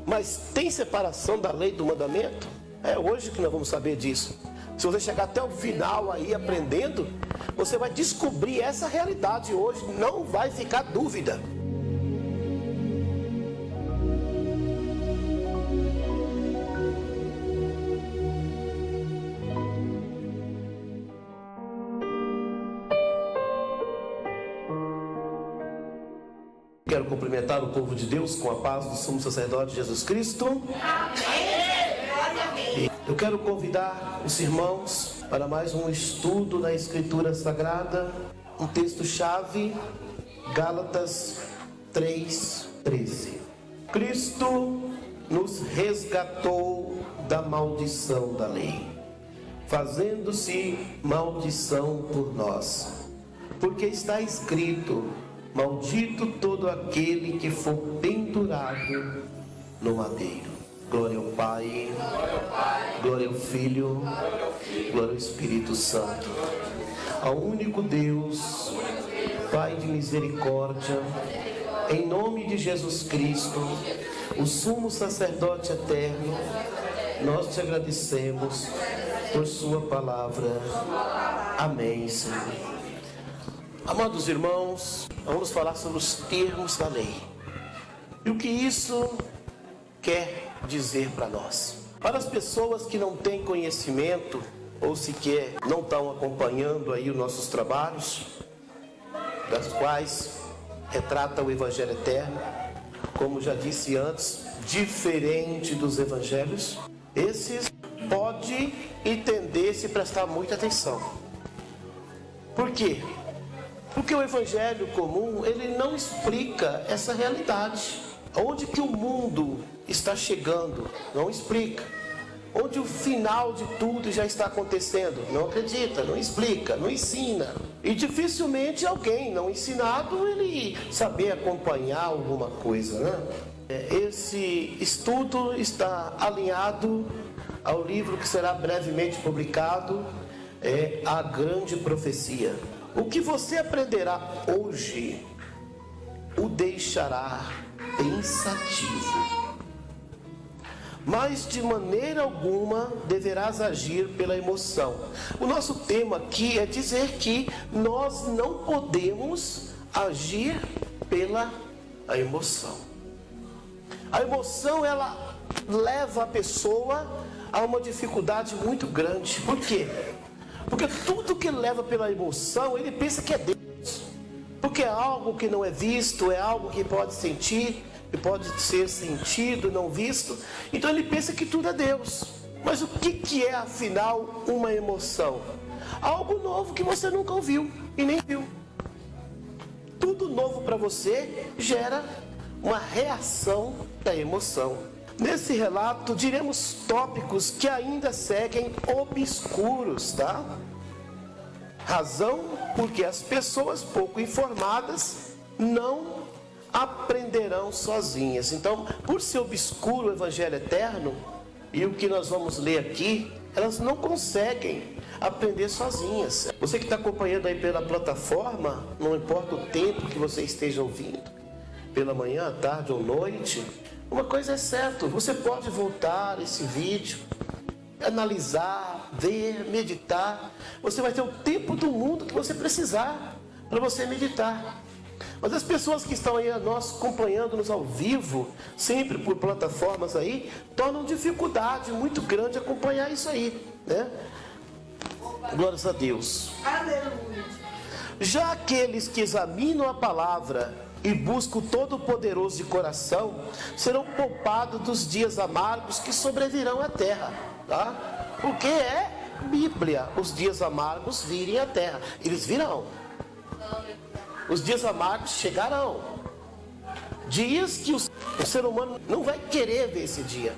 Mas tem separação da lei e do mandamento? É hoje que nós vamos saber disso. Se você chegar até o final aí aprendendo, você vai descobrir essa realidade hoje, não vai ficar dúvida. Quero cumprimentar o povo de Deus com a paz do Sumo Sacerdote Jesus Cristo. Amém. Eu quero convidar os irmãos para mais um estudo da Escritura Sagrada, um texto-chave, Gálatas 3:13. Cristo nos resgatou da maldição da lei, fazendo-se maldição por nós, porque está escrito: maldito todo aquele que for pendurado no madeiro. Glória ao Pai, glória ao Filho, glória ao Espírito Santo. Ao único Deus, Pai de misericórdia, em nome de Jesus Cristo, o sumo sacerdote eterno, nós te agradecemos por sua palavra. Amém, Senhor. Amados irmãos, vamos falar sobre os termos da lei. E o que isso quer dizer para nós? Para as pessoas que não têm conhecimento, ou sequer não estão acompanhando aí os nossos trabalhos, das quais retrata o Evangelho Eterno, como já disse antes, diferente dos evangelhos, esses pode entender se prestar muita atenção. Por quê? Porque o evangelho comum, ele não explica essa realidade. Onde que o mundo está chegando, não explica. Onde o final de tudo já está acontecendo, não acredita, não explica, não ensina. E dificilmente alguém não ensinado, ele saber acompanhar alguma coisa, né? Esse estudo está alinhado ao livro que será brevemente publicado, A Grande Profecia. O que você aprenderá hoje o deixará pensativo, mas de maneira alguma deverás agir pela emoção. O nosso tema aqui é dizer que nós não podemos agir pela emoção. A emoção, ela leva a pessoa a uma dificuldade muito grande. Por quê? Porque tudo que leva pela emoção, ele pensa que é Deus. Porque é algo que não é visto, é algo que pode sentir, que pode ser sentido, não visto. Então ele pensa que tudo é Deus. Mas o que é, afinal, uma emoção? Algo novo que você nunca ouviu e nem viu. Tudo novo para você gera uma reação da emoção. Nesse relato, diremos tópicos que ainda seguem obscuros, tá? Razão porque as pessoas pouco informadas não aprenderão sozinhas. Então, por ser obscuro o Evangelho Eterno, e o que nós vamos ler aqui, elas não conseguem aprender sozinhas. Você que está acompanhando aí pela plataforma, não importa o tempo que você esteja ouvindo, pela manhã, à tarde ou noite, uma coisa é certa, você pode voltar esse vídeo, analisar, ver, meditar. Você vai ter o tempo do mundo que você precisar para você meditar. Mas as pessoas que estão aí nós acompanhando-nos ao vivo, sempre por plataformas aí, tornam dificuldade muito grande acompanhar isso aí, né? Glórias a Deus. Aleluia. Já aqueles que examinam a palavra e buscam o Todo-Poderoso de coração, serão poupados dos dias amargos que sobrevirão à terra, tá? Porque é Bíblia, os dias amargos virem à terra. Eles virão. Os dias amargos chegarão. Dias que o ser humano não vai querer ver esse dia.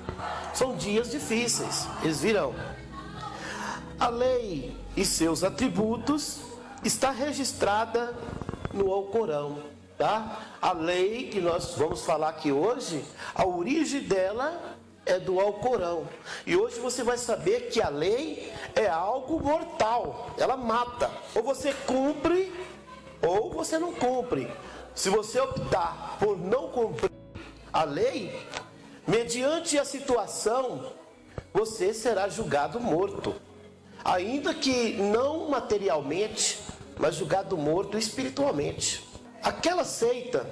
São dias difíceis, eles virão. A lei e seus atributos está registrada no Alcorão, tá? A lei que nós vamos falar aqui hoje, a origem dela é do Alcorão. E hoje você vai saber que a lei é algo mortal, ela mata. Ou você cumpre, ou você não cumpre. Se você optar por não cumprir a lei, Mediante a situação, você será julgado morto. Ainda que não materialmente, mas julgado morto espiritualmente. Aquela seita,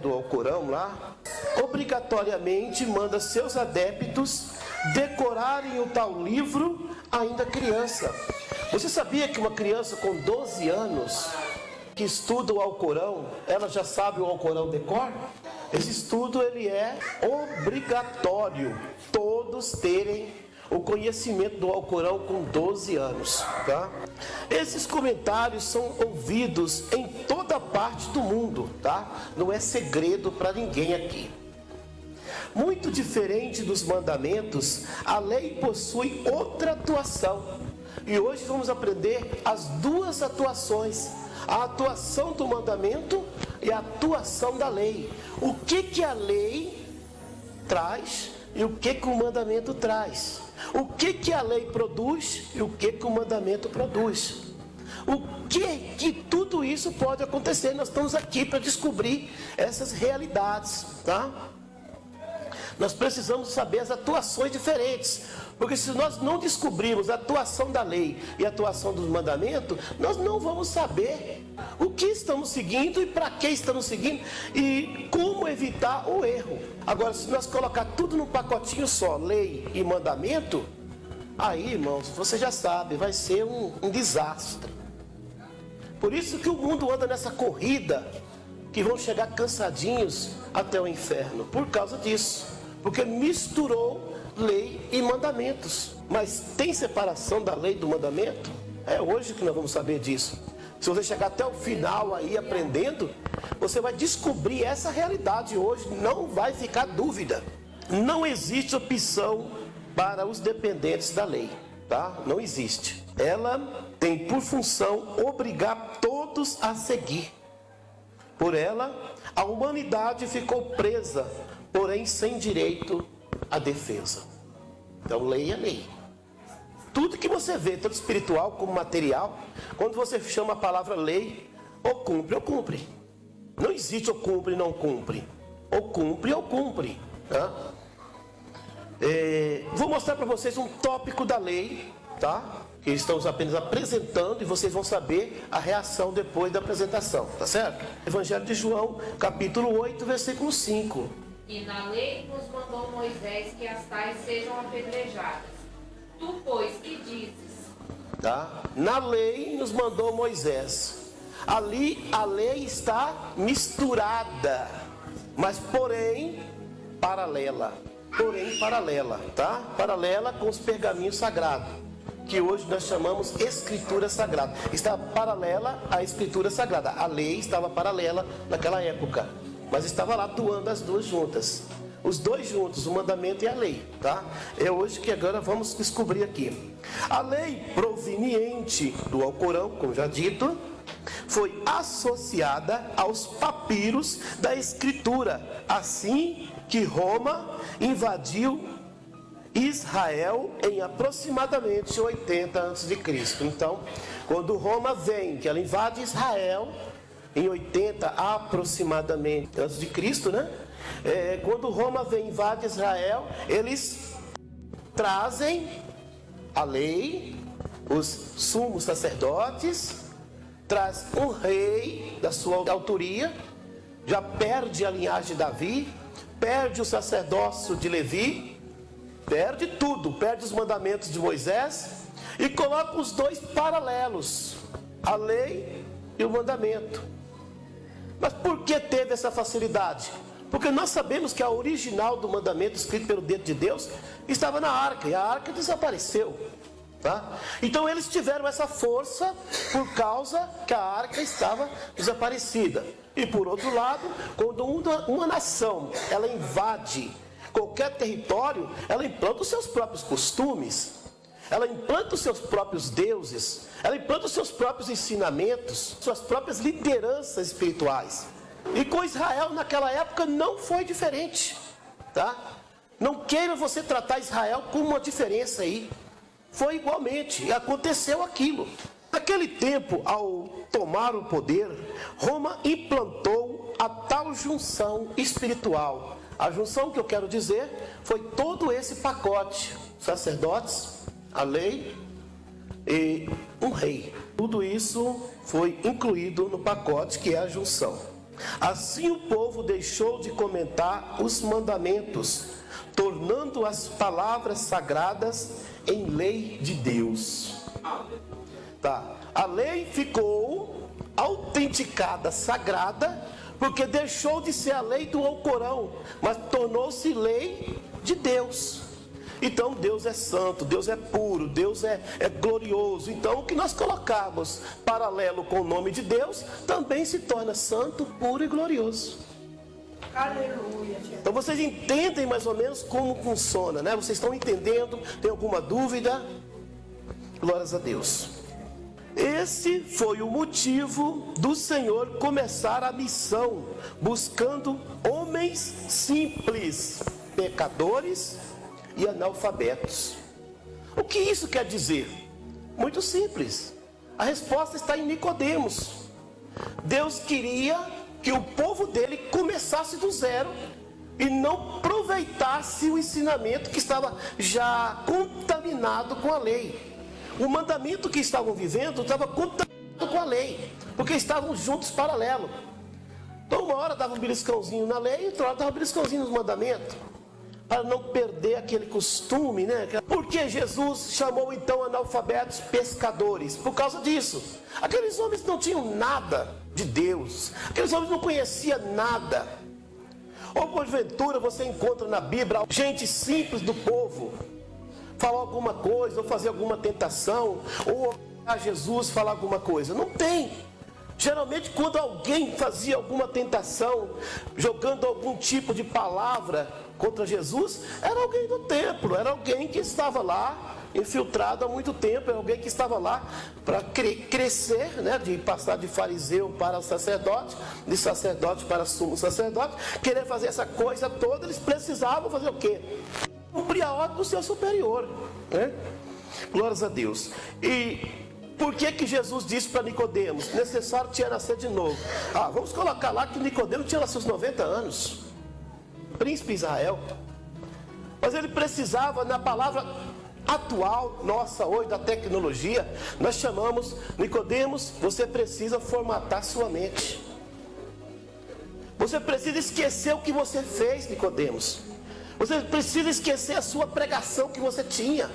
do Alcorão lá, obrigatoriamente manda seus adeptos decorarem o tal livro ainda criança. Você sabia que uma criança com 12 anos que estuda o Alcorão, ela já sabe o Alcorão de cor? Esse estudo ele é obrigatório, todos terem o conhecimento do Alcorão com 12 anos, tá? Esses comentários são ouvidos em toda parte do mundo, tá? Não é segredo para ninguém aqui. Muito diferente dos mandamentos, a lei possui outra atuação. E hoje vamos aprender as duas atuações: a atuação do mandamento e a atuação da lei. O que a lei traz e o que o mandamento traz. O que a lei produz e o que o mandamento produz. O que tudo isso pode acontecer. Nós estamos aqui para descobrir essas realidades, tá? Nós precisamos saber as atuações diferentes, porque se nós não descobrirmos a atuação da lei e a atuação dos mandamentos, nós não vamos saber o que estamos seguindo e para que estamos seguindo e como evitar o erro. Agora, se nós colocar tudo num pacotinho só, lei e mandamento, aí, irmãos, você já sabe, vai ser um desastre. Por isso que o mundo anda nessa corrida, que vão chegar cansadinhos até o inferno, por causa disso. Porque misturou lei e mandamentos. Mas tem separação da lei e do mandamento? É hoje que nós vamos saber disso. Se você chegar até o final aí aprendendo, você vai descobrir essa realidade hoje. Não vai ficar dúvida. Não existe opção para os dependentes da lei, tá? Não existe. Ela tem por função obrigar todos a seguir. Por ela, a humanidade ficou presa, porém sem direito à defesa. Então, lei é lei. Tudo que você vê, tanto espiritual como material, quando você chama a palavra lei, ou cumpre. Não existe ou cumpre e não cumpre. Ou cumpre. Tá? Vou mostrar para vocês um tópico da lei, tá? Que estamos apenas apresentando e vocês vão saber a reação depois da apresentação, tá certo? Evangelho de João, capítulo 8, versículo 5. E na lei nos mandou Moisés que as tais sejam apedrejadas. Tu, pois, que dizes? Tá? Na lei nos mandou Moisés. Ali a lei está misturada, mas porém paralela, tá? Paralela com os pergaminhos sagrados, que hoje nós chamamos Escritura Sagrada. Está paralela à Escritura Sagrada. A lei estava paralela naquela época, mas estava lá atuando as duas juntas. Os dois juntos, o mandamento e a lei, tá? É hoje que agora vamos descobrir aqui. A lei proveniente do Alcorão, como já dito, foi associada aos papiros da Escritura, assim que Roma invadiu Israel em aproximadamente 80 a.C. Então, quando Roma vem, que ela invade Israel em 80 aproximadamente a.C., né? Quando Roma vem e invade Israel, eles trazem a lei, os sumos sacerdotes, traz um rei da sua autoria, já perde a linhagem de Davi, perde o sacerdócio de Levi, perde tudo, perde os mandamentos de Moisés e coloca os dois paralelos, a lei e o mandamento. Mas por que teve essa facilidade? Porque nós sabemos que a original do mandamento escrito pelo dedo de Deus estava na arca, e a arca desapareceu, tá? Então eles tiveram essa força por causa que a arca estava desaparecida. E por outro lado, quando uma nação ela invade qualquer território, ela implanta os seus próprios costumes, ela implanta os seus próprios deuses, ela implanta os seus próprios ensinamentos, suas próprias lideranças espirituais. E com Israel naquela época não foi diferente, tá? Não queira você tratar Israel com uma diferença aí. Foi igualmente, e aconteceu aquilo. Naquele tempo, ao tomar o poder, Roma implantou a tal junção espiritual, A junção que eu quero dizer foi todo esse pacote: sacerdotes, a lei e um rei. Tudo isso foi incluído no pacote que é a junção. Assim o povo deixou de comentar os mandamentos, tornando as palavras sagradas em lei de Deus. Tá. A lei ficou autenticada, sagrada, porque deixou de ser a lei do Alcorão, mas tornou-se lei de Deus. Então Deus é santo, Deus é puro, Deus é glorioso. Então o que nós colocamos paralelo com o nome de Deus também se torna santo, puro e glorioso. Aleluia. Então vocês entendem mais ou menos como funciona, né? Vocês estão entendendo? Tem alguma dúvida? Glórias a Deus. Esse foi o motivo do Senhor começar a missão, buscando homens simples, pecadores e analfabetos. O que isso quer dizer? Muito simples. A resposta está em Nicodemos. Deus queria que o povo dele começasse do zero e não aproveitasse o ensinamento que estava já contaminado com a lei. O mandamento que estavam vivendo estava contaminado com a lei, porque estavam juntos paralelo. Então uma hora dava um beliscãozinho na lei e outra hora dava um beliscãozinho nos mandamentos, para não perder aquele costume, né? Por que Jesus chamou então analfabetos pescadores? Por causa disso. Aqueles homens não tinham nada de Deus, aqueles homens não conheciam nada. Ou porventura você encontra na Bíblia gente simples do povo falar alguma coisa, ou fazer alguma tentação, ou a Jesus falar alguma coisa? Não tem. Geralmente quando alguém fazia alguma tentação, jogando algum tipo de palavra contra Jesus, era alguém do templo, era alguém que estava lá infiltrado há muito tempo, era alguém que estava lá para crescer, né, de passar de fariseu para sacerdote, de sacerdote para sumo sacerdote, querer fazer essa coisa toda. Eles precisavam fazer o quê? Cumprir a ordem do seu superior, né? Glórias a Deus. E por que Jesus disse para Nicodemos? Necessário tinha nascer de novo. Vamos colocar lá que Nicodemos tinha lá seus 90 anos. Príncipe Israel. Mas ele precisava, na palavra atual, nossa hoje, da tecnologia, nós chamamos: Nicodemos, você precisa formatar sua mente. Você precisa esquecer o que você fez, Nicodemos. Você precisa esquecer a sua pregação que você tinha.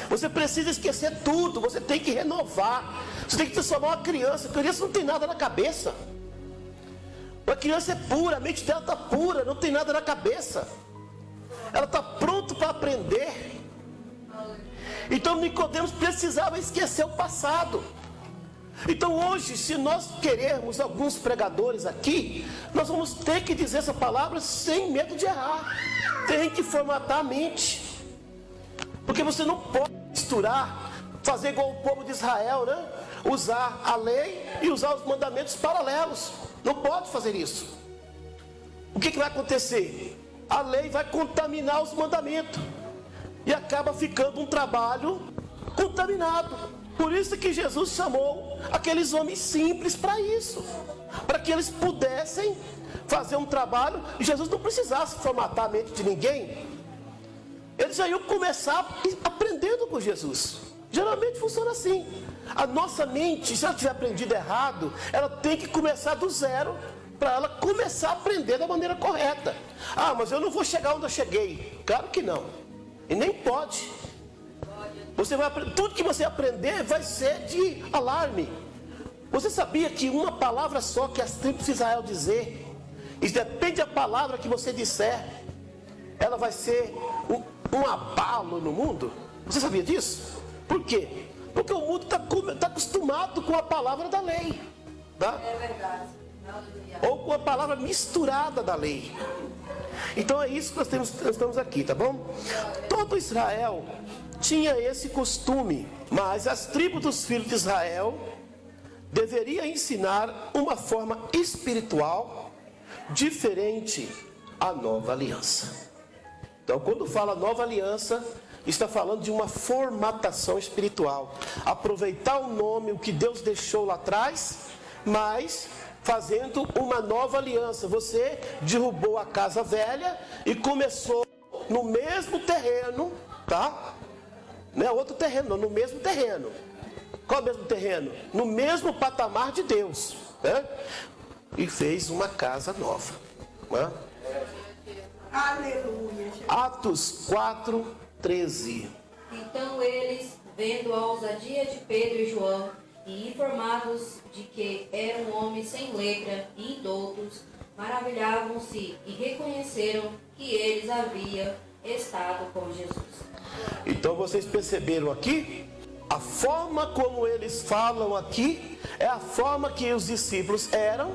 Você precisa esquecer tudo. Você tem que renovar. Você tem que transformar uma criança. A criança não tem nada na cabeça. A criança é pura, a mente dela está pura, não tem nada na cabeça. Ela está pronta para aprender. Então Nicodemos precisava esquecer o passado. Então hoje, se nós queremos alguns pregadores aqui, nós vamos ter que dizer essa palavra sem medo de errar. Tem que formatar a mente. Porque você não pode misturar, fazer igual o povo de Israel, né? Usar a lei e usar os mandamentos paralelos. Não pode fazer isso. O que vai acontecer? A lei vai contaminar os mandamentos. E acaba ficando um trabalho contaminado. Por isso que Jesus chamou aqueles homens simples para isso. Para que eles pudessem fazer um trabalho e Jesus não precisasse formatar a mente de ninguém. Eles já iam começar aprendendo com Jesus. Geralmente funciona assim. A nossa mente, se ela tiver aprendido errado, ela tem que começar do zero para ela começar a aprender da maneira correta. Mas eu não vou chegar onde eu cheguei. Claro que não. E nem pode. Você vai aprender, tudo que você aprender vai ser de alarme. Você sabia que uma palavra só que as tribos de Israel dizer, isso depende da palavra que você disser, ela vai ser um abalo no mundo? Você sabia disso? Por quê? Porque o mundo está acostumado com a palavra da lei, tá? É verdade. Ou com a palavra misturada da lei. Então é isso que nós estamos aqui, tá bom? Todo Israel tinha esse costume, mas as tribos dos filhos de Israel deveriam ensinar uma forma espiritual diferente à nova aliança. Então, quando fala nova aliança, está falando de uma formatação espiritual. Aproveitar o nome, o que Deus deixou lá atrás, mas fazendo uma nova aliança. Você derrubou a casa velha e começou no mesmo terreno, tá? Não é outro terreno, não, no mesmo terreno. Qual é o mesmo terreno? No mesmo patamar de Deus, né? E fez uma casa nova, né? Aleluia. Atos 4:13. Então eles, vendo a ousadia de Pedro e João, e informados de que eram homens sem letra e indoutos, maravilhavam-se e reconheceram que eles haviam estado com Jesus. Então vocês perceberam aqui? A forma como eles falam aqui é a forma que os discípulos eram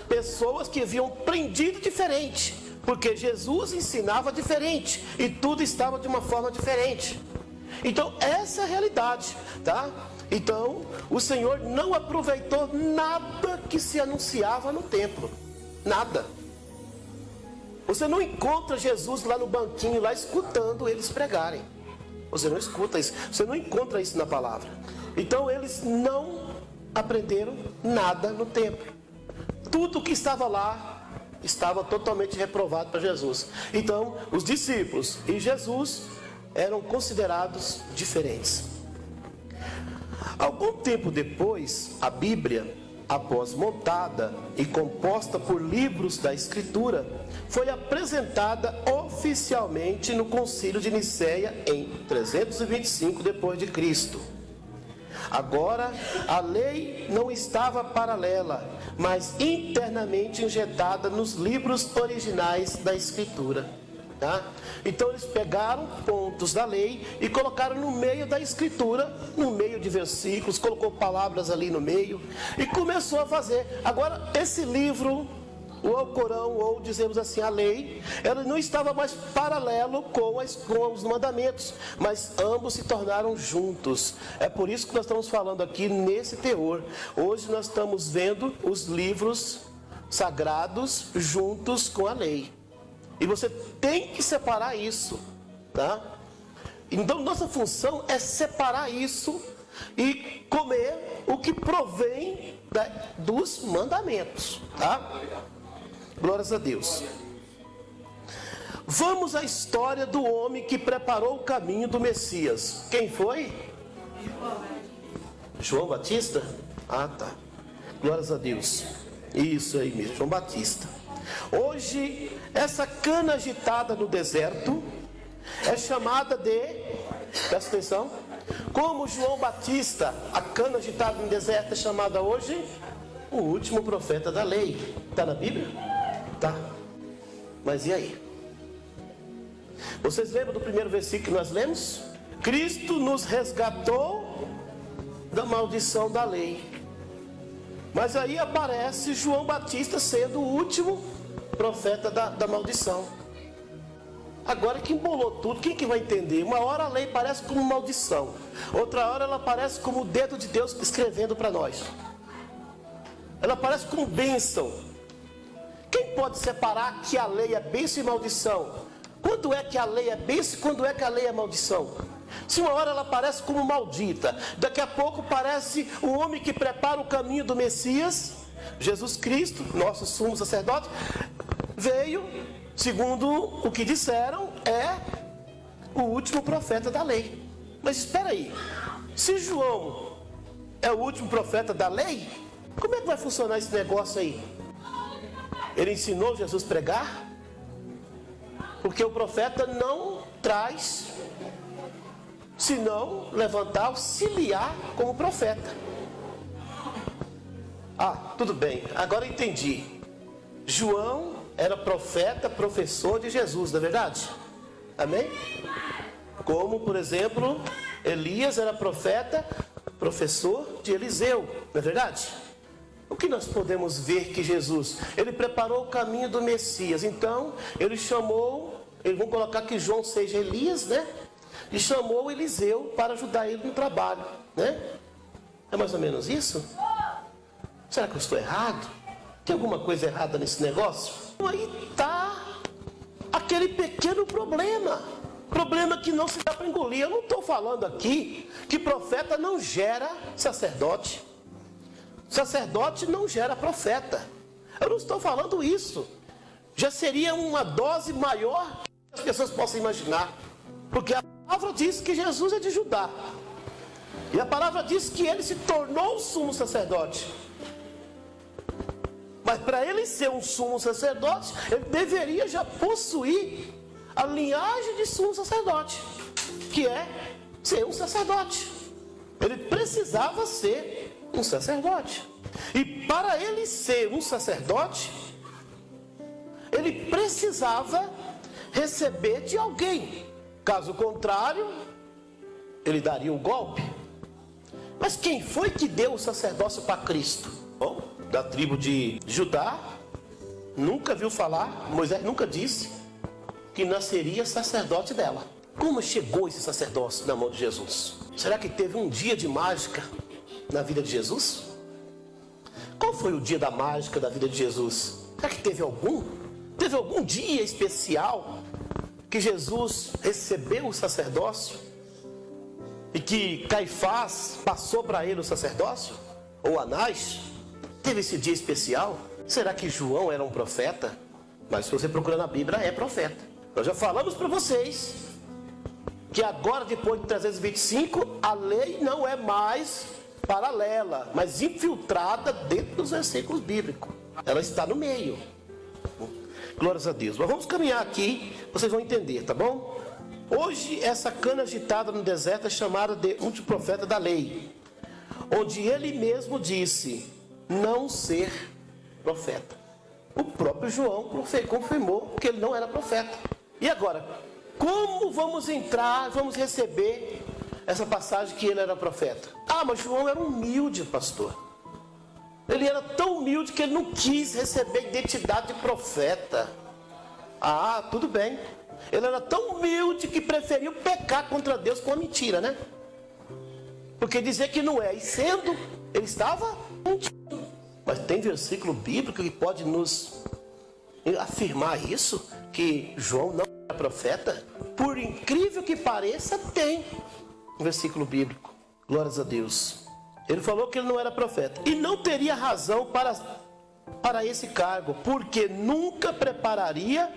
pessoas que haviam aprendido diferente, porque Jesus ensinava diferente e tudo estava de uma forma diferente. Então essa é a realidade, tá? Então o Senhor não aproveitou nada que se anunciava no templo, nada. Você não encontra Jesus lá no banquinho, lá escutando eles pregarem. Você não escuta isso, você não encontra isso na palavra. Então eles não aprenderam nada no templo. Tudo que estava lá estava totalmente reprovado para Jesus. Então os discípulos e Jesus eram considerados diferentes. Algum tempo depois, a Bíblia, após montada e composta por livros da Escritura, foi apresentada oficialmente no Concílio de Nicéia em 325 d.C. Agora, a lei não estava paralela, mas internamente injetada nos livros originais da Escritura. Tá? Então eles pegaram pontos da lei e colocaram no meio da Escritura, no meio de versículos, colocou palavras ali no meio e começou a fazer. Agora esse livro, o Alcorão, ou dizemos assim, a lei, ela não estava mais paralelo com os mandamentos, mas ambos se tornaram juntos. É por isso que nós estamos falando aqui nesse teor. Hoje nós estamos vendo os livros sagrados juntos com a lei. E você tem que separar isso, tá? Então nossa função é separar isso e comer o que provém dos mandamentos, tá? Glórias a Deus. Vamos à história do homem que preparou o caminho do Messias. Quem foi? João Batista? Ah, tá. Glórias a Deus. Isso aí mesmo, João Batista. Hoje, essa cana agitada no deserto é chamada de, presta atenção, como João Batista, a cana agitada no deserto é chamada hoje o último profeta da lei. Está na Bíblia? Tá. Mas e aí? Vocês lembram do primeiro versículo que nós lemos? Cristo nos resgatou da maldição da lei. Mas aí aparece João Batista sendo o último profeta da maldição. Agora que embolou tudo, quem que vai entender? Uma hora a lei parece como maldição, outra hora ela parece como o dedo de Deus escrevendo para nós. Ela parece como bênção. Quem pode separar que a lei é bênção e maldição? Quando é que a lei é bênção e quando é que a lei é maldição? Se uma hora ela parece como maldita, daqui a pouco parece o homem que prepara o caminho do Messias, Jesus Cristo, nosso sumo sacerdote, veio, segundo o que disseram, é o último profeta da lei. Mas espera aí, se João é o último profeta da lei, como é que vai funcionar esse negócio aí? Ele ensinou Jesus a pregar? Porque o profeta não traz, senão levantar, auxiliar como profeta. Ah, tudo bem, agora entendi. João era profeta, professor de Jesus, não é verdade? Amém? Como, por exemplo, Elias era profeta, professor de Eliseu, não é verdade? O que nós podemos ver que Jesus, ele preparou o caminho do Messias. Então, ele chamou, vamos colocar que João seja Elias, né? E chamou Eliseu para ajudar ele no trabalho, né? É mais ou menos isso? Será que eu estou errado? Tem alguma coisa errada nesse negócio? Aí está aquele pequeno problema. Problema que não se dá para engolir. Eu não estou falando aqui que profeta não gera sacerdote. Sacerdote não gera profeta. Eu não estou falando isso. Já seria uma dose maior que as pessoas possam imaginar. Porque a palavra diz que Jesus é de Judá. E a palavra diz que ele se tornou o sumo sacerdote. Mas para ele ser um sumo sacerdote, ele deveria já possuir a linhagem de sumo sacerdote, que é ser um sacerdote. Ele precisava ser um sacerdote. E para ele ser um sacerdote, ele precisava receber de alguém. Caso contrário, ele daria um golpe. Mas quem foi que deu o sacerdócio para Cristo? Bom, da tribo de Judá, nunca viu falar, Moisés nunca disse que nasceria sacerdote dela. Como chegou esse sacerdócio na mão de Jesus? Será que teve um dia de mágica na vida de Jesus? Qual foi o dia da mágica da vida de Jesus? Será que teve algum? Teve algum dia especial que Jesus recebeu o sacerdócio? E que Caifás passou para ele o sacerdócio? Ou Anás? Teve esse dia especial? Será que João era um profeta? Mas se você procurar na Bíblia, é profeta. Nós já falamos para vocês que agora, depois de 325, a lei não é mais paralela, mas infiltrada dentro dos versículos bíblicos. Ela está no meio. Glórias a Deus. Mas vamos caminhar aqui, vocês vão entender, tá bom? Hoje, essa cana agitada no deserto é chamada de um profeta da lei, onde ele mesmo disse não ser profeta. O próprio João confirmou que ele não era profeta. E agora, como vamos entrar, vamos receber essa passagem que ele era profeta? Ah, mas João era humilde, pastor. Ele era tão humilde que ele não quis receber identidade de profeta. Ah, tudo bem. Ele era tão humilde que preferiu pecar contra Deus com a mentira, né? Porque dizer que não é, e sendo, ele estava mentindo. Mas tem versículo bíblico que pode nos afirmar isso, que João não era profeta. Por incrível que pareça, tem um versículo bíblico. Glórias a Deus. Ele falou que ele não era profeta. E não teria razão para esse cargo, porque nunca prepararia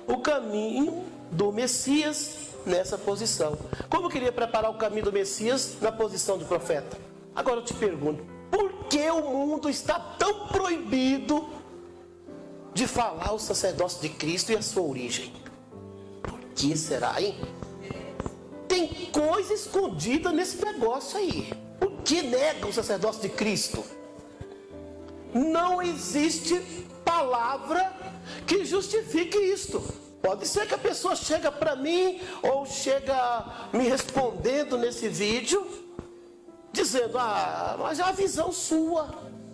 o caminho do Messias nessa posição. Como queria preparar o caminho do Messias na posição de profeta? Agora eu te pergunto, por que o mundo está tão proibido de falar o sacerdócio de Cristo e a sua origem? Por que será, hein? Tem coisa escondida nesse negócio aí. Por que nega o sacerdócio de Cristo? Não existe palavra que justifique isto. Pode ser que a pessoa chega para mim ou chega me respondendo nesse vídeo dizendo, mas é uma visão sua.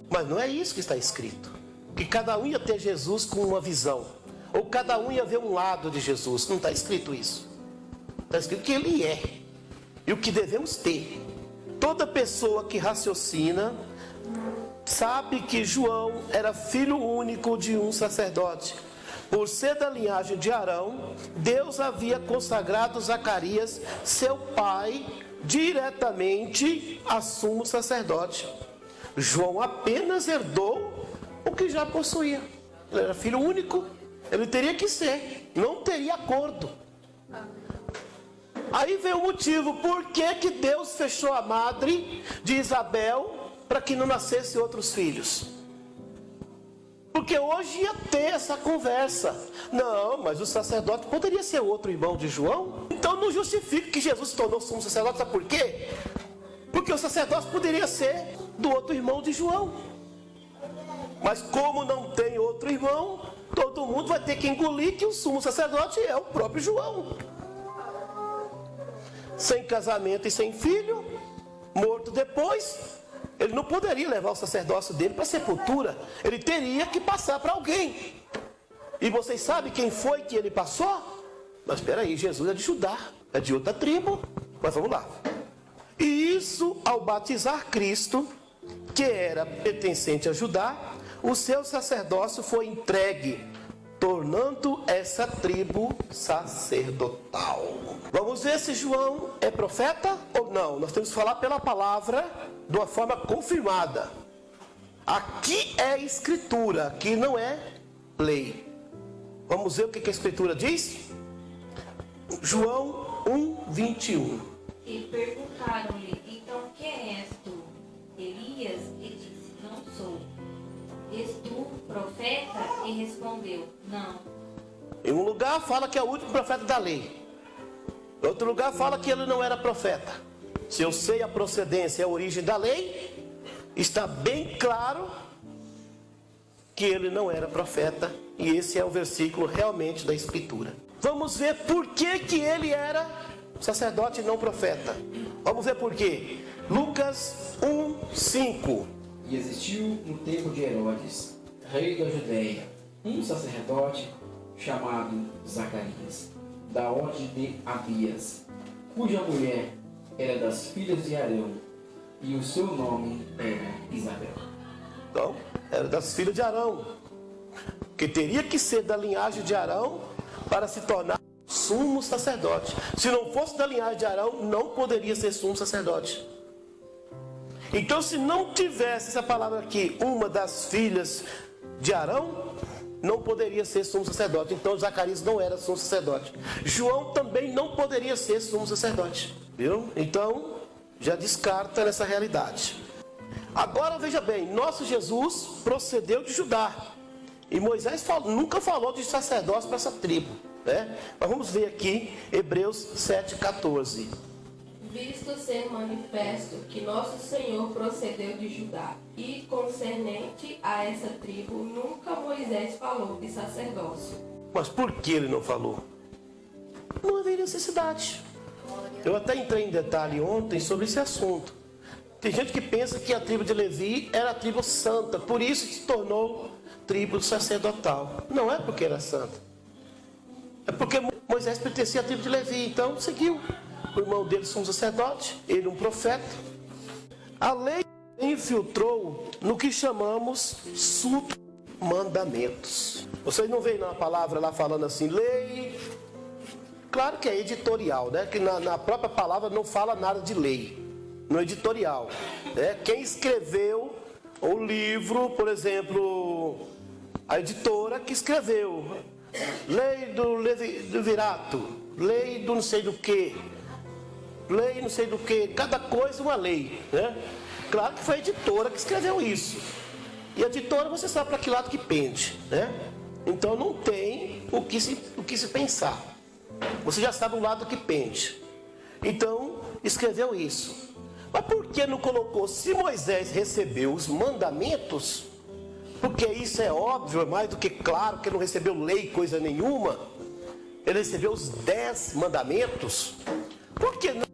Mas não é isso que está escrito. Que cada um ia ter Jesus com uma visão, ou cada um ia ver um lado de Jesus. Não está escrito isso. Está escrito que ele é e o que devemos ter. Toda pessoa que raciocina sabe que João era filho único de um sacerdote. Por ser da linhagem de Arão, Deus havia consagrado Zacarias, seu pai, diretamente a sumo sacerdote. João apenas herdou o que já possuía. Ele era filho único, ele teria que ser, não teria acordo. Aí vem o motivo, por que Deus fechou a madre de Isabel para que não nascesse outros filhos? Porque hoje ia ter essa conversa. Não, mas o sacerdote poderia ser outro irmão de João. Então não justifica que Jesus se tornou sumo sacerdote. Sabe por quê? Porque o sacerdote poderia ser do outro irmão de João. Mas como não tem outro irmão, todo mundo vai ter que engolir que o sumo sacerdote é o próprio João. Sem casamento e sem filho, morto depois, ele não poderia levar o sacerdócio dele para a sepultura. Ele teria que passar para alguém. E vocês sabem quem foi que ele passou? Mas espera aí, Jesus é de Judá, é de outra tribo. Mas vamos lá. E isso, ao batizar Cristo, que era pertencente a Judá, o seu sacerdócio foi entregue, tornando essa tribo sacerdotal. Vamos ver se João é profeta ou não. Nós temos que falar pela palavra de uma forma confirmada. Aqui é escritura, aqui não é lei. Vamos ver o que a escritura diz? João 1:21. E perguntaram-lhe, então quem és tu? Elias? E disse, não sou. És tu profeta? E respondeu, não. Em um lugar fala que é o último profeta da lei. Em outro lugar fala que ele não era profeta. Se eu sei a procedência e a origem da lei, está bem claro que ele não era profeta. E esse é o versículo realmente da escritura. Vamos ver por que que ele era sacerdote e não profeta. Vamos ver por quê. Lucas 1:5. E existiu no tempo de Herodes, rei da Judéia, um sacerdote chamado Zacarias, da ordem de Abias, cuja mulher era das filhas de Arão, e o seu nome era Isabel. Então, era das filhas de Arão, que teria que ser da linhagem de Arão para se tornar sumo sacerdote. Se não fosse da linhagem de Arão, não poderia ser sumo sacerdote. Então, se não tivesse essa palavra aqui, uma das filhas de Arão, não poderia ser sumo sacerdote. Então, Zacarias não era sumo sacerdote. João também não poderia ser sumo sacerdote. Viu? Então, já descarta nessa realidade. Agora, veja bem, nosso Jesus procedeu de Judá. E Moisés nunca falou de sacerdócio para essa tribo, né? Mas vamos ver aqui, Hebreus 7:14. Visto ser manifesto que nosso Senhor procedeu de Judá, e concernente a essa tribo, nunca Moisés falou de sacerdócio. Mas por que ele não falou? Não havia necessidade. Eu até entrei em detalhe ontem sobre esse assunto. Tem gente que pensa que a tribo de Levi era a tribo santa, por isso se tornou tribo sacerdotal. Não é porque era santa. É porque Moisés pertencia à tribo de Levi, então seguiu. O irmão dele, sumo sacerdote, ele um profeta. A lei infiltrou no que chamamos submandamentos. Vocês não veem na palavra lá falando assim, lei. Claro que é editorial, né? Que na própria palavra não fala nada de lei. No editorial, né? Quem escreveu o livro, por exemplo, a editora que escreveu lei do Levirato, lei do não sei do que, lei não sei do que, cada coisa uma lei, né? Claro que foi a editora que escreveu isso. E a editora, você sabe para que lado que pende, né? Então não tem o que se pensar. Você já sabe o lado que pende. Então, escreveu isso. Mas por que não colocou, se Moisés recebeu os mandamentos, porque isso é óbvio, é mais do que claro que ele não recebeu lei, coisa nenhuma, ele recebeu os 10 mandamentos, por que não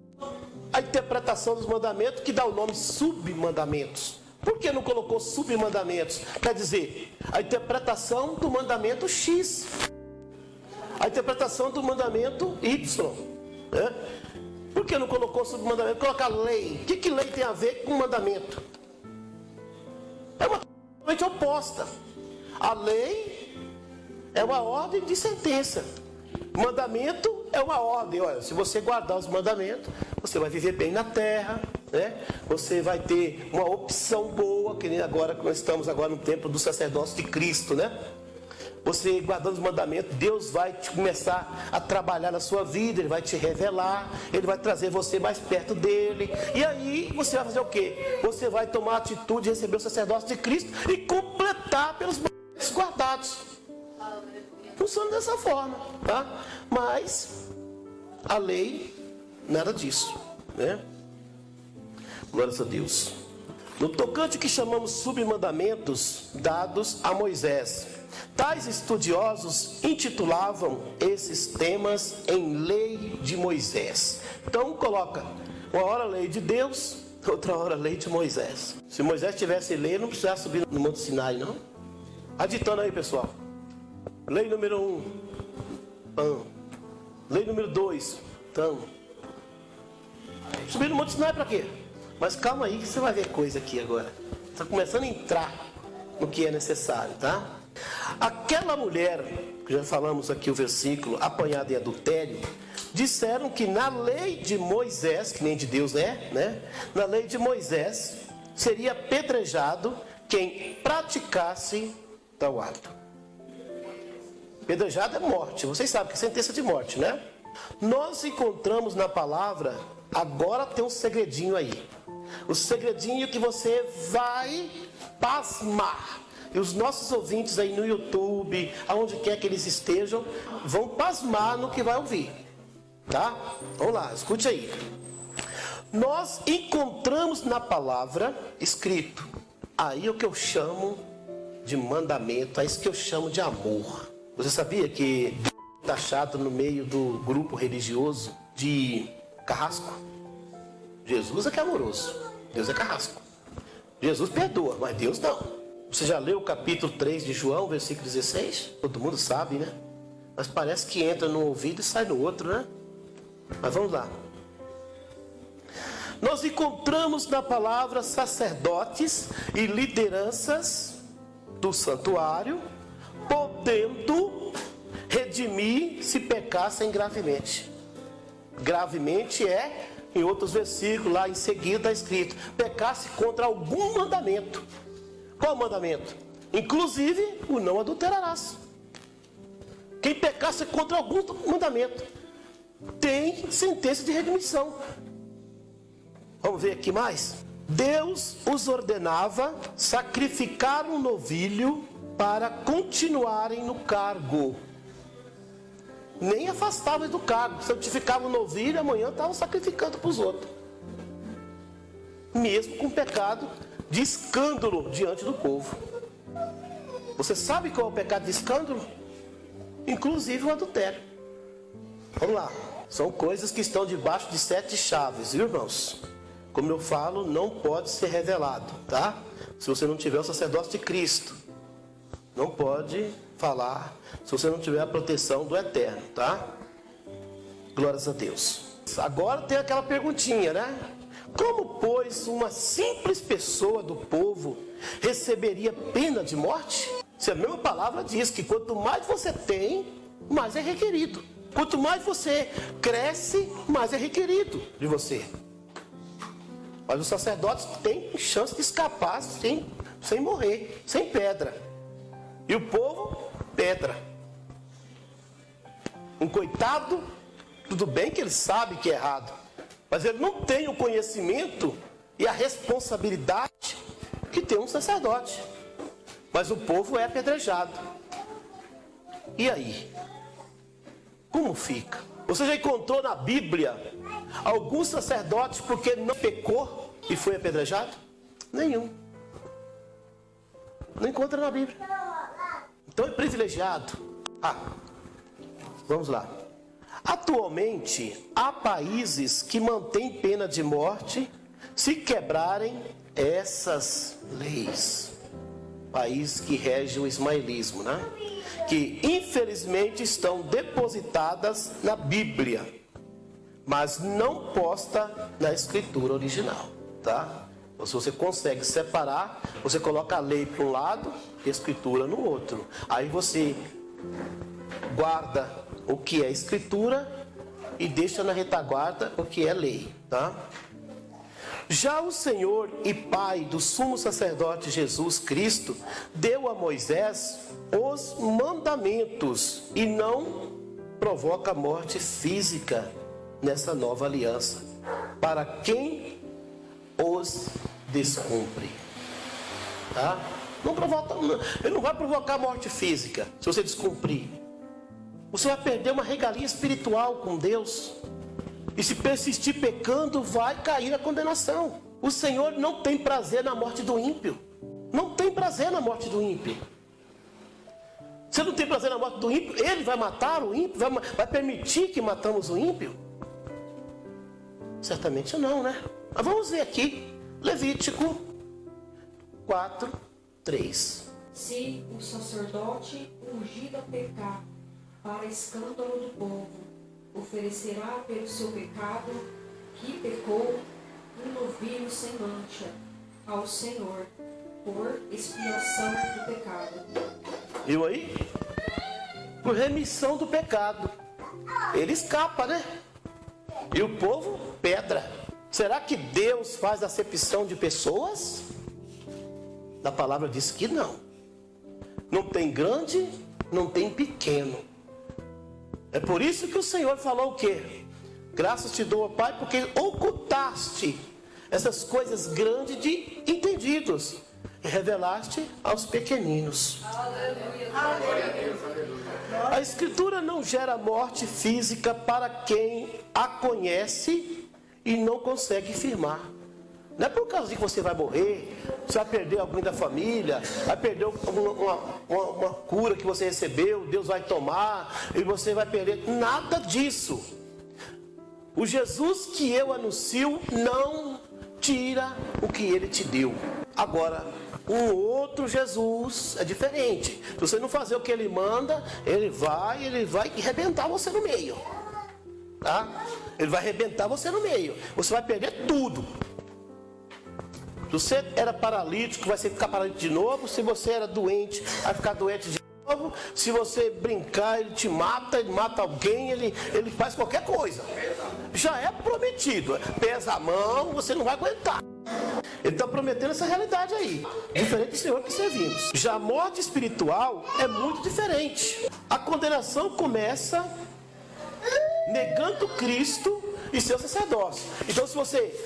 a interpretação dos mandamentos que dá o nome submandamentos? Por que não colocou submandamentos? Quer dizer, a interpretação do mandamento X, a interpretação do mandamento Y, né? Por que não colocou submandamento? Colocar lei. O que lei tem a ver com mandamento? É uma coisa totalmente oposta. A lei é uma ordem de sentença. Mandamento é uma ordem. Olha, se você guardar os mandamentos, você vai viver bem na terra, né? Você vai ter uma opção boa, que nem agora, nós estamos agora no tempo do sacerdócio de Cristo, né? Você guardando os mandamentos, Deus vai começar a trabalhar na sua vida, Ele vai te revelar, Ele vai trazer você mais perto dEle. E aí você vai fazer o quê? Você vai tomar a atitude de receber o sacerdócio de Cristo e completar pelos mandamentos guardados. Funciona dessa forma, tá? Mas a lei, nada disso, né? Glórias a Deus. No tocante que chamamos submandamentos dados a Moisés, tais estudiosos intitulavam esses temas em lei de Moisés. Então coloca, uma hora lei de Deus, outra hora lei de Moisés. Se Moisés tivesse lei, não precisava subir no Monte Sinai, não. Aditando aí, pessoal. Lei número 1, lei número 2, subir no Monte Sinai para quê? Mas calma aí que você vai ver coisa aqui agora. Está começando a entrar no que é necessário, tá? Aquela mulher, que já falamos aqui o versículo, apanhada em adultério, disseram que na lei de Moisés, que nem de Deus é, né? Na lei de Moisés, seria apedrejado quem praticasse tal ato. Apedrejado é morte. Vocês sabem que é sentença de morte, né? Nós encontramos na palavra, agora tem um segredinho aí. O segredinho que você vai pasmar. E os nossos ouvintes aí no YouTube, aonde quer que eles estejam, vão pasmar no que vai ouvir. Tá? Vamos lá, escute aí. Nós encontramos na palavra escrito. Aí é o que eu chamo de mandamento, é isso que eu chamo de amor. Você sabia que está chato no meio do grupo religioso de carrasco? Jesus é que é amoroso, Deus é carrasco. Jesus perdoa, mas Deus não. Você já leu o capítulo 3 de João, versículo 16? Todo mundo sabe, né? Mas parece que entra num ouvido e sai no outro, né? Mas vamos lá. Nós encontramos na palavra sacerdotes e lideranças do santuário podendo redimir se pecassem gravemente. Gravemente é, em outros versículos, lá em seguida está escrito, pecasse contra algum mandamento. Qual mandamento? Inclusive, o não adulterarás. Quem pecasse contra algum mandamento tem sentença de redimissão. Vamos ver aqui mais. Deus os ordenava sacrificar um novilho para continuarem no cargo. Nem afastavam do cargo. Santificavam o novilho e amanhã estavam sacrificando para os outros. Mesmo com pecado de escândalo diante do povo. Você sabe qual é o pecado de escândalo? Inclusive o adultério. Vamos lá. São coisas que estão debaixo de 7 chaves, viu, irmãos? Como eu falo, não pode ser revelado, tá? Se você não tiver o sacerdócio de Cristo, não pode falar se você não tiver a proteção do Eterno, tá? Glórias a Deus. Agora tem aquela perguntinha, né? Como, pois, uma simples pessoa do povo receberia pena de morte? Se a mesma palavra diz que quanto mais você tem, mais é requerido. Quanto mais você cresce, mais é requerido de você. Mas os sacerdotes têm chance de escapar sem morrer, sem pedra. E o povo, pedra. Um coitado, tudo bem que ele sabe que é errado, mas ele não tem o conhecimento e a responsabilidade que tem um sacerdote. Mas o povo é apedrejado. E aí? Como fica? Você já encontrou na Bíblia algum sacerdote porque não pecou e foi apedrejado? Nenhum. Não encontra na Bíblia. Então é privilegiado. Vamos lá. Atualmente, há países que mantêm pena de morte se quebrarem essas leis. País que rege o ismaelismo, né? Que infelizmente estão depositadas na Bíblia, mas não posta na escritura original, tá? Então, se você consegue separar, você coloca a lei para um lado e a escritura no outro. Aí você guarda o que é escritura e deixa na retaguarda o que é lei, tá? Já o Senhor e Pai do sumo sacerdote Jesus Cristo deu a Moisés os mandamentos e não provoca morte física nessa nova aliança para quem os descumpre, tá? Ele não vai provocar morte física se você descumprir. Você vai perder uma regalia espiritual com Deus. E se persistir pecando, vai cair na condenação. O Senhor não tem prazer na morte do ímpio. Não tem prazer na morte do ímpio. Se não tem prazer na morte do ímpio, Ele vai matar o ímpio? Vai permitir que matamos o ímpio? Certamente não, né? Mas vamos ver aqui. Levítico 4:3. Se o sacerdote ungido a pecar para escândalo do povo, oferecerá pelo seu pecado que pecou um novilho sem mancha ao Senhor, por expiação do pecado. Viu aí? Por remissão do pecado. Ele escapa, né? E o povo, pedra. Será que Deus faz acepção de pessoas? a palavra diz que não. Não tem grande, não tem pequeno. É por isso que o Senhor falou o quê? Graças te dou, Pai, porque ocultaste essas coisas grandes de entendidos e revelaste aos pequeninos. A Escritura não gera morte física para quem a conhece e não consegue firmar. Não é por causa de que você vai morrer, você vai perder alguém da família, vai perder uma cura que você recebeu, Deus vai tomar e você vai perder. Nada disso. O Jesus que eu anuncio não tira o que ele te deu. Agora, um outro Jesus é diferente. Se você não fazer o que ele manda, ele vai arrebentar você no meio. Tá? Ele vai arrebentar você no meio. Você vai perder tudo. Se você era paralítico, vai ficar paralítico de novo. Se você era doente, vai ficar doente de novo. Se você brincar, ele te mata, ele mata alguém, ele faz qualquer coisa. Já é prometido. Pesa a mão, você não vai aguentar. Ele está prometendo essa realidade aí. Diferente do Senhor que servimos. Já a morte espiritual é muito diferente. A condenação começa negando Cristo e seu sacerdócio. Então,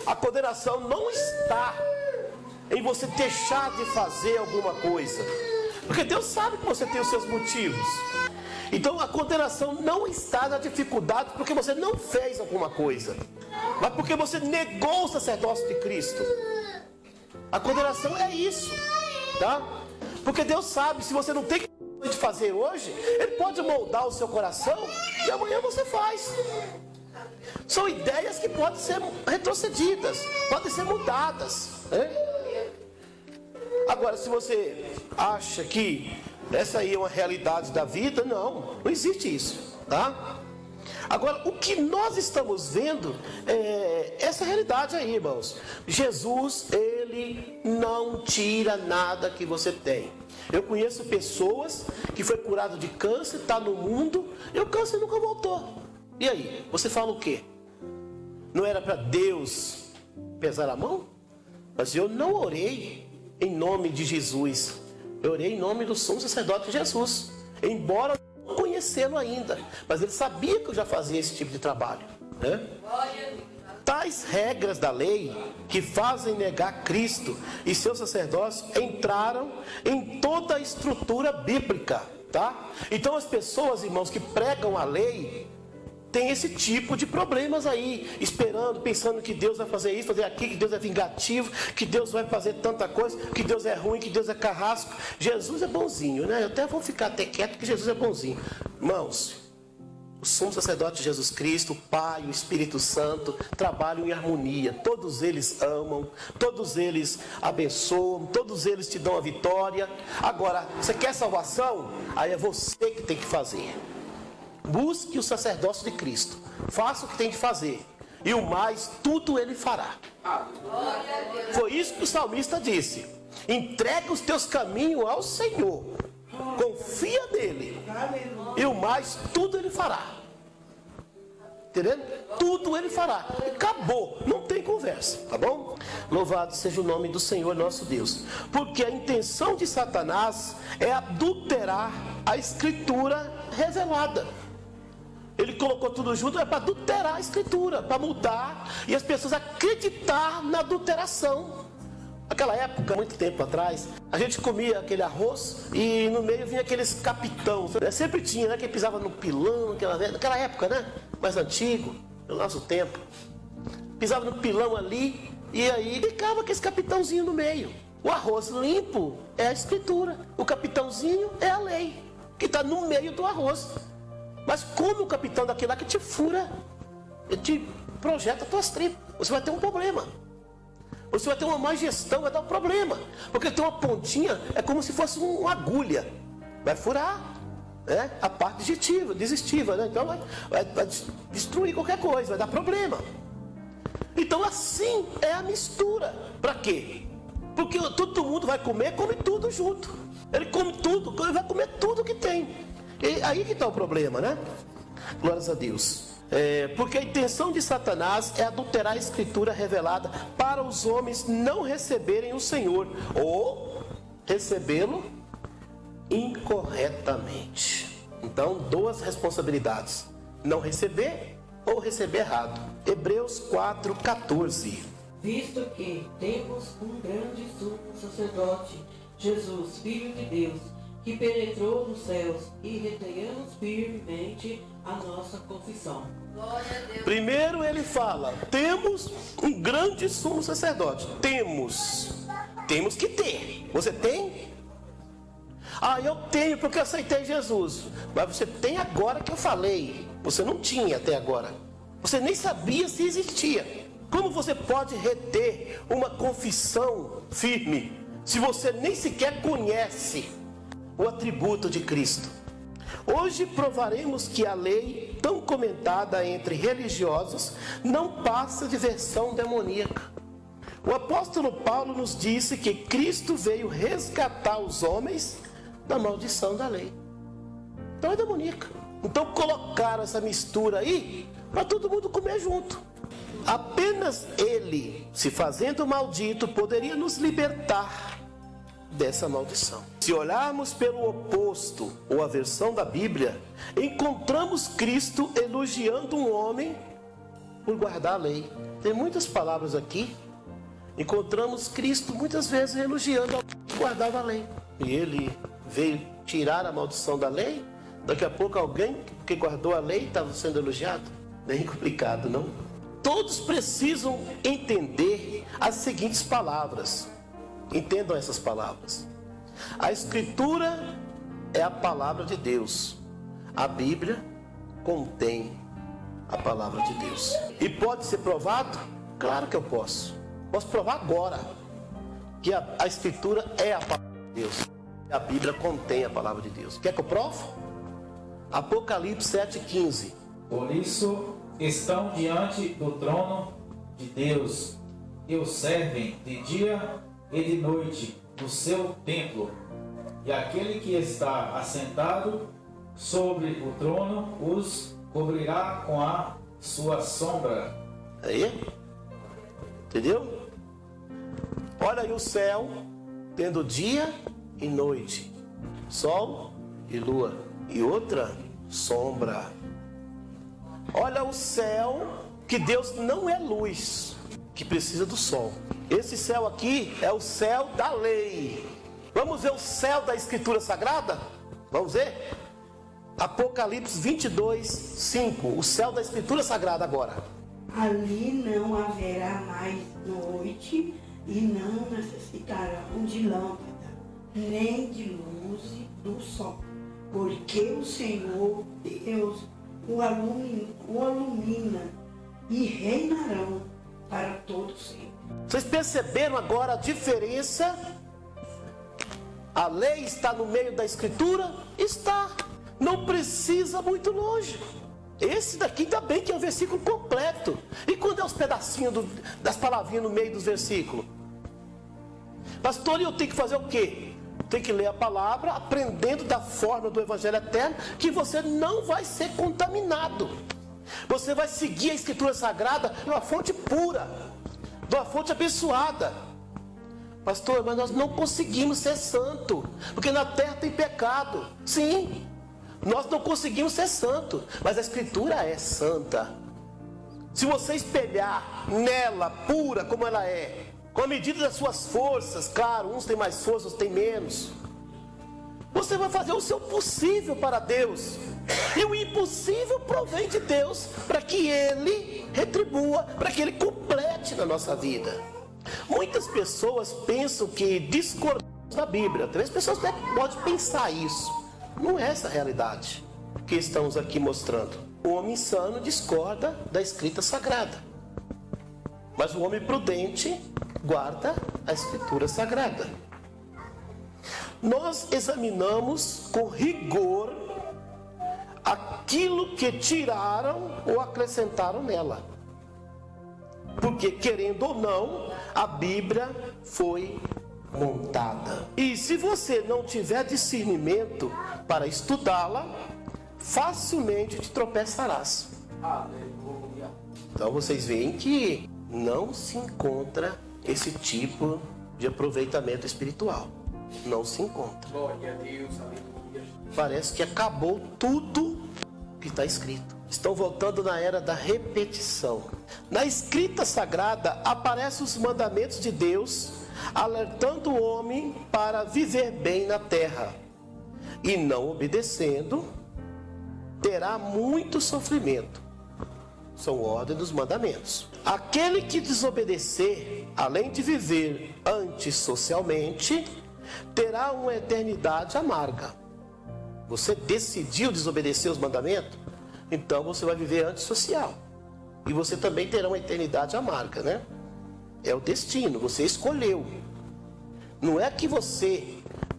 a condenação não está em você deixar de fazer alguma coisa, porque Deus sabe que você tem os seus motivos. Então a condenação não está na dificuldade porque você não fez alguma coisa, mas porque você negou o sacerdócio de Cristo. A condenação é isso, tá? Porque Deus sabe, se você não tem que fazer hoje, Ele pode moldar o seu coração e amanhã você faz. São ideias que podem ser retrocedidas, podem ser mudadas, né? Agora, se você acha que essa aí é uma realidade da vida, não existe isso, tá? Agora, o que nós estamos vendo é essa realidade aí, irmãos. Jesus, Ele não tira nada que você tem. Eu conheço pessoas que foi curado de câncer, está no mundo, e o câncer nunca voltou. E aí, você fala o quê? Não era para Deus pesar a mão? Mas eu não orei em nome de Jesus. Eu orei em nome do sumo sacerdote Jesus. Embora não conhecê-lo ainda. Mas ele sabia que eu já fazia esse tipo de trabalho, né? Tais regras da lei que fazem negar Cristo e seu sacerdócio entraram em toda a estrutura bíblica, tá? Então as pessoas, irmãos, que pregam a lei tem esse tipo de problemas aí, esperando, pensando que Deus vai fazer isso, fazer aquilo, que Deus é vingativo, que Deus vai fazer tanta coisa, que Deus é ruim, que Deus é carrasco. Jesus é bonzinho, né? Eu até vou ficar até quieto porque Jesus é bonzinho. Irmãos, o sumo sacerdote Jesus Cristo, o Pai, o Espírito Santo, trabalham em harmonia. Todos eles amam, todos eles abençoam, todos eles te dão a vitória. Agora, você quer salvação? Aí é você que tem que fazer. Busque o sacerdócio de Cristo. Faça o que tem que fazer. E o mais, tudo Ele fará. Foi isso que o salmista disse. Entrega os teus caminhos ao Senhor. Confia nele. E o mais, tudo Ele fará. Entendendo? Tudo Ele fará. Acabou. Não tem conversa. Tá bom? Louvado seja o nome do Senhor nosso Deus. Porque a intenção de Satanás é adulterar a Escritura revelada. Ele colocou tudo junto para adulterar a Escritura, para mudar e as pessoas acreditar na adulteração. Naquela época, muito tempo atrás, a gente comia aquele arroz e no meio vinha aqueles capitão. Sempre tinha, né? Que pisava no pilão, naquela época, né? Mais antigo, no nosso tempo. Pisava no pilão ali e aí ficava aquele capitãozinho no meio. O arroz limpo é a Escritura, o capitãozinho é a lei, que está no meio do arroz. Mas como o capitão daquele lá que te fura, ele te projeta as tuas tripas, você vai ter um problema. Você vai ter uma má gestão, vai dar um problema. Porque tem uma pontinha, é como se fosse uma agulha. Vai furar, né? A parte digestiva, né? Então vai destruir qualquer coisa, vai dar problema. Então assim é a mistura. Para quê? Porque todo mundo vai comer, come tudo junto. Ele come tudo, ele vai comer tudo que tem. E aí que está o problema, né? Glórias a Deus. Porque a intenção de Satanás é adulterar a Escritura revelada para os homens não receberem o Senhor ou recebê-lo incorretamente. Então, duas responsabilidades: não receber ou receber errado. Hebreus 4:14. Visto que temos um grande sumo sacerdote, Jesus, Filho de Deus, que penetrou nos céus, e retenhamos firmemente a nossa confissão. Glória a Deus. Primeiro ele fala, temos um grande sumo sacerdote. Temos que ter. Você tem? Ah, eu tenho porque eu aceitei Jesus. Mas você tem agora que eu falei. Você não tinha até agora. Você nem sabia se existia. Como você pode reter uma confissão firme se você nem sequer conhece o atributo de Cristo? Hoje provaremos que a lei, tão comentada entre religiosos, não passa de versão demoníaca. O apóstolo Paulo nos disse que Cristo veio resgatar os homens da maldição da lei. Então é demoníaca. Então colocaram essa mistura aí para todo mundo comer junto. Apenas ele, se fazendo maldito, poderia nos libertar dessa maldição. Se olharmos pelo oposto ou a versão da Bíblia, encontramos Cristo elogiando um homem por guardar a lei. Tem muitas palavras aqui. Encontramos Cristo muitas vezes elogiando alguém que guardava a lei. E ele veio tirar a maldição da lei. Daqui a pouco alguém que guardou a lei estava sendo elogiado. Bem complicado, não? Todos precisam entender as seguintes palavras. Entendam essas palavras. A Escritura é a palavra de Deus. A Bíblia contém a palavra de Deus. E pode ser provado? Claro que eu posso. Posso provar agora que a Escritura é a palavra de Deus. A Bíblia contém a palavra de Deus. Quer que eu prove? Apocalipse 7,15. Por isso estão diante do trono de Deus e o servem de dia e de noite no seu templo. E aquele que está assentado sobre o trono os cobrirá com a sua sombra. Aí? Entendeu? Olha aí o céu, tendo dia e noite, sol e lua, e outra sombra. Olha o céu, que Deus não é luz, que precisa do sol. Esse céu aqui é o céu da lei. Vamos ver o céu da Escritura Sagrada? Vamos ver? Apocalipse 22:5. O céu da Escritura Sagrada agora. Ali não haverá mais noite e não necessitarão de lâmpada, nem de luz do sol, porque o Senhor Deus o ilumina e reinarão para todo sempre. Vocês perceberam agora a diferença? A lei está no meio da Escritura? Está. Não precisa muito longe. Esse daqui ainda bem que é o versículo completo. E quando é os pedacinhos das palavrinhas no meio dos versículos? Pastor, eu tenho que fazer o quê? Tem que ler a palavra, aprendendo da forma do Evangelho eterno, que você não vai ser contaminado. Você vai seguir a Escritura Sagrada de uma fonte pura, de uma fonte abençoada. Pastor, mas nós não conseguimos ser santo, porque na terra tem pecado. Sim, nós não conseguimos ser santo, mas a Escritura é santa. Se você espelhar nela, pura como ela é, com a medida das suas forças, claro, uns têm mais força, outros têm menos, você vai fazer o seu possível para Deus. E o impossível provém de Deus, para que Ele retribua, para que Ele complete na nossa vida. Muitas pessoas pensam que discordamos da Bíblia. Talvez pessoas podem pensar isso. Não é essa a realidade que estamos aqui mostrando. O homem insano discorda da Escrita Sagrada, mas o homem prudente guarda a Escritura Sagrada. Nós examinamos com rigor aquilo que tiraram ou acrescentaram nela, porque, querendo ou não, a Bíblia foi montada. E se você não tiver discernimento para estudá-la, facilmente te tropeçarás. Aleluia. Então vocês veem que não se encontra esse tipo de aproveitamento espiritual. não se encontra. Glória a Deus, aleluia. Parece que acabou tudo que está escrito. Estão voltando na era da repetição. Na escrita sagrada aparecem os mandamentos de Deus, alertando o homem para viver bem na terra. E não obedecendo, terá muito sofrimento. São ordens dos mandamentos. Aquele que desobedecer, além de viver antissocialmente, terá uma eternidade amarga. Você decidiu desobedecer os mandamentos? Então você vai viver antissocial. E você também terá uma eternidade amarga, né? É o destino, você escolheu. Não é que você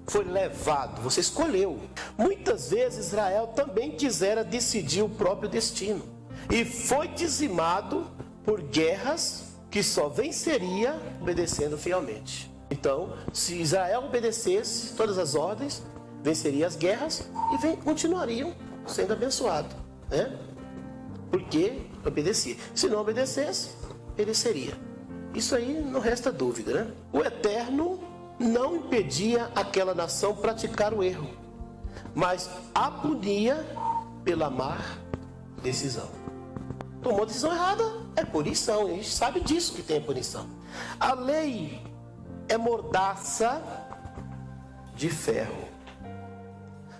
foi levado, você escolheu. Muitas vezes Israel também quisera decidir o próprio destino. E foi dizimado por guerras que só venceria obedecendo fielmente. Então, se Israel obedecesse todas as ordens, venceria as guerras e continuariam sendo abençoados, né? Porque obedecia. Se não obedecesse, pereceria. Isso aí não resta dúvida, né? O Eterno não impedia aquela nação praticar o erro, mas a punia pela má decisão. Tomou decisão errada, é punição. A gente sabe disso que tem punição. A lei é mordaça de ferro.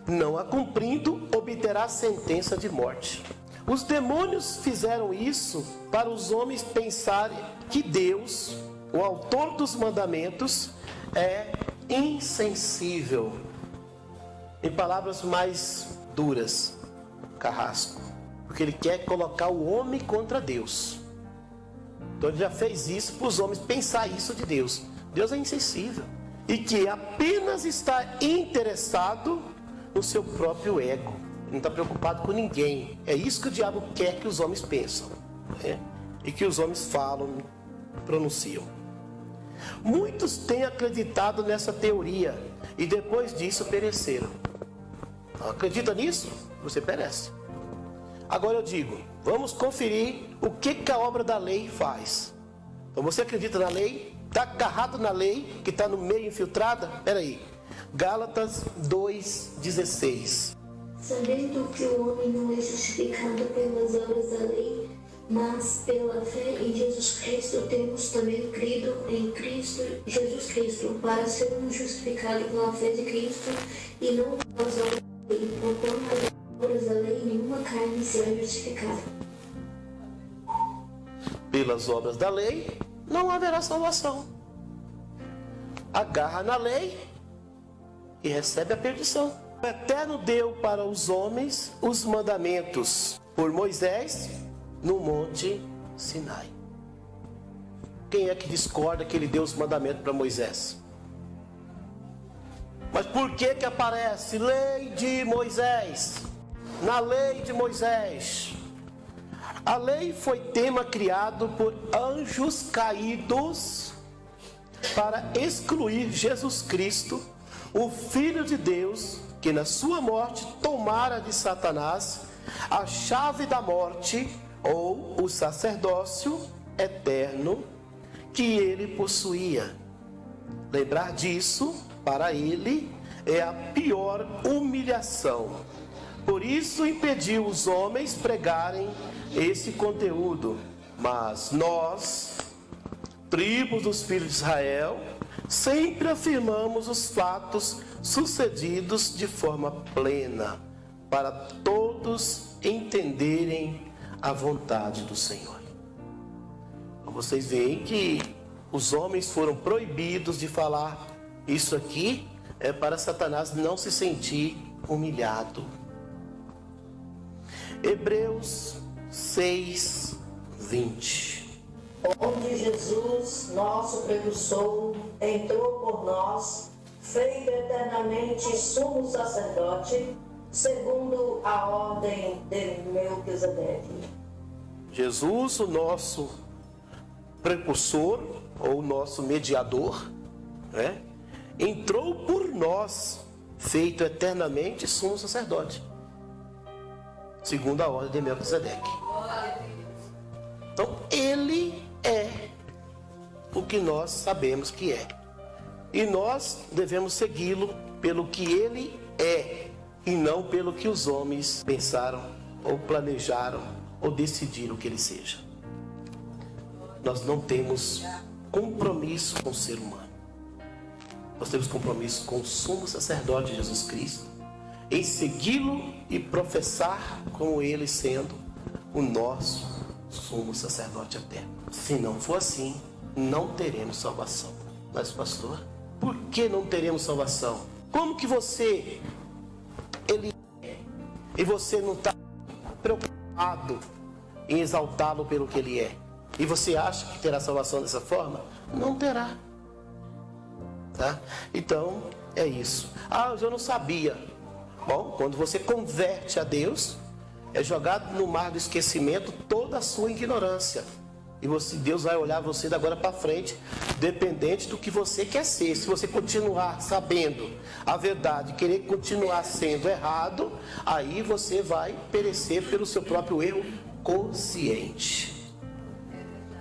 Não a cumprindo, obterá sentença de morte. Os demônios fizeram isso para os homens pensarem que Deus, o autor dos mandamentos, é insensível. Em palavras mais duras, carrasco. Porque ele quer colocar o homem contra Deus. Então ele já fez isso para os homens pensar isso de Deus. Deus é insensível. E que apenas está interessado no seu próprio ego. Ele não está preocupado com ninguém. É isso que o diabo quer que os homens pensam, né? E que os homens falam, pronunciam. Muitos têm acreditado nessa teoria e depois disso pereceram. Acredita nisso? Você perece. Agora eu digo, vamos conferir o que a obra da lei faz. Então você acredita na lei? Está agarrado na lei, que está no meio infiltrada? Espera aí. Gálatas 2,16. Sabendo que o homem não é justificado pelas obras da lei, mas pela fé em Jesus Cristo, temos também crido em Cristo, Jesus Cristo, para sermos justificados pela fé de Cristo e não pelas obras da lei. Conforme as obras da lei, nenhuma carne será justificada. Pelas obras da lei, não haverá salvação. Agarra na lei e recebe a perdição. O Eterno deu para os homens os mandamentos por Moisés no Monte Sinai. Quem é que discorda que ele deu os mandamentos para Moisés? Mas por que aparece lei de Moisés? Na lei de Moisés. A lei foi tema criado por anjos caídos para excluir Jesus Cristo, o Filho de Deus, que na sua morte tomara de Satanás a chave da morte, ou o sacerdócio eterno que ele possuía. Lembrar disso, para ele, é a pior humilhação. Por isso impediu os homens pregarem esse conteúdo. Mas nós, tribos dos filhos de Israel, sempre afirmamos os fatos sucedidos de forma plena, para todos entenderem a vontade do Senhor. Vocês veem que os homens foram proibidos de falar isso aqui, é para Satanás não se sentir humilhado. Hebreus 6:20. Onde Jesus, nosso precursor, entrou por nós, feito eternamente sumo sacerdote, segundo a ordem de Melquisedeque. Jesus, o nosso precursor, ou nosso mediador, né, entrou por nós, feito eternamente sumo sacerdote, segundo a ordem de Melquisedeque. Então, ele é o que nós sabemos que é. E nós devemos segui-lo pelo que ele é e não pelo que os homens pensaram ou planejaram ou decidiram que ele seja. Nós não temos compromisso com o ser humano. Nós temos compromisso com o sumo sacerdote Jesus Cristo, em segui-lo e professar como ele sendo o nosso sumo sacerdote eterno. Se não for assim, não teremos salvação. Mas pastor, por que não teremos salvação? Como que ele é, e você não está preocupado em exaltá-lo pelo que ele é? E você acha que terá salvação dessa forma? Não terá. Tá? Então, é isso. Ah, eu não sabia. Bom, quando você converte a Deus, é jogado no mar do esquecimento toda a sua ignorância. E Deus vai olhar você da agora para frente, dependente do que você quer ser. Se você continuar sabendo a verdade, querer continuar sendo errado, aí você vai perecer pelo seu próprio erro consciente.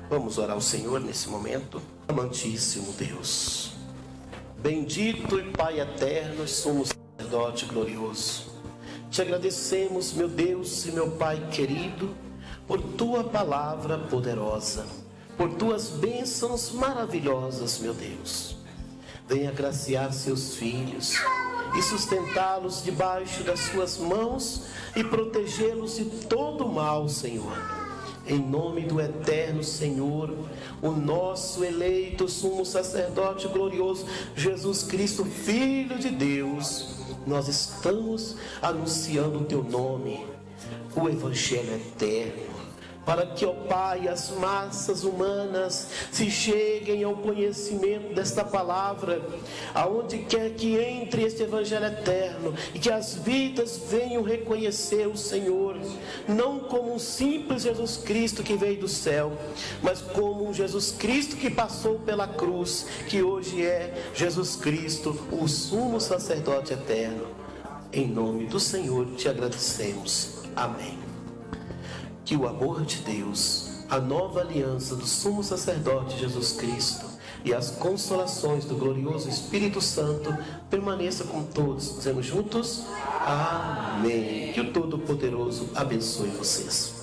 Vamos orar ao Senhor nesse momento. Amantíssimo Deus, bendito e Pai eterno, somos sacerdote glorioso. Te agradecemos, meu Deus e meu Pai querido, por tua palavra poderosa, por tuas bênçãos maravilhosas, meu Deus. Venha agraciar seus filhos e sustentá-los debaixo das suas mãos e protegê-los de todo o mal, Senhor. Em nome do eterno Senhor, o nosso eleito sumo sacerdote glorioso, Jesus Cristo, Filho de Deus, nós estamos anunciando o teu nome, o Evangelho eterno, para que, ó Pai, as massas humanas se cheguem ao conhecimento desta palavra, aonde quer que entre este Evangelho eterno, e que as vidas venham reconhecer o Senhor, não como um simples Jesus Cristo que veio do céu, mas como um Jesus Cristo que passou pela cruz, que hoje é Jesus Cristo, o sumo sacerdote eterno. Em nome do Senhor te agradecemos. Amém. Que o amor de Deus, a nova aliança do sumo sacerdote Jesus Cristo e as consolações do glorioso Espírito Santo permaneça com todos. Dizemos juntos: amém. Que o Todo-Poderoso abençoe vocês.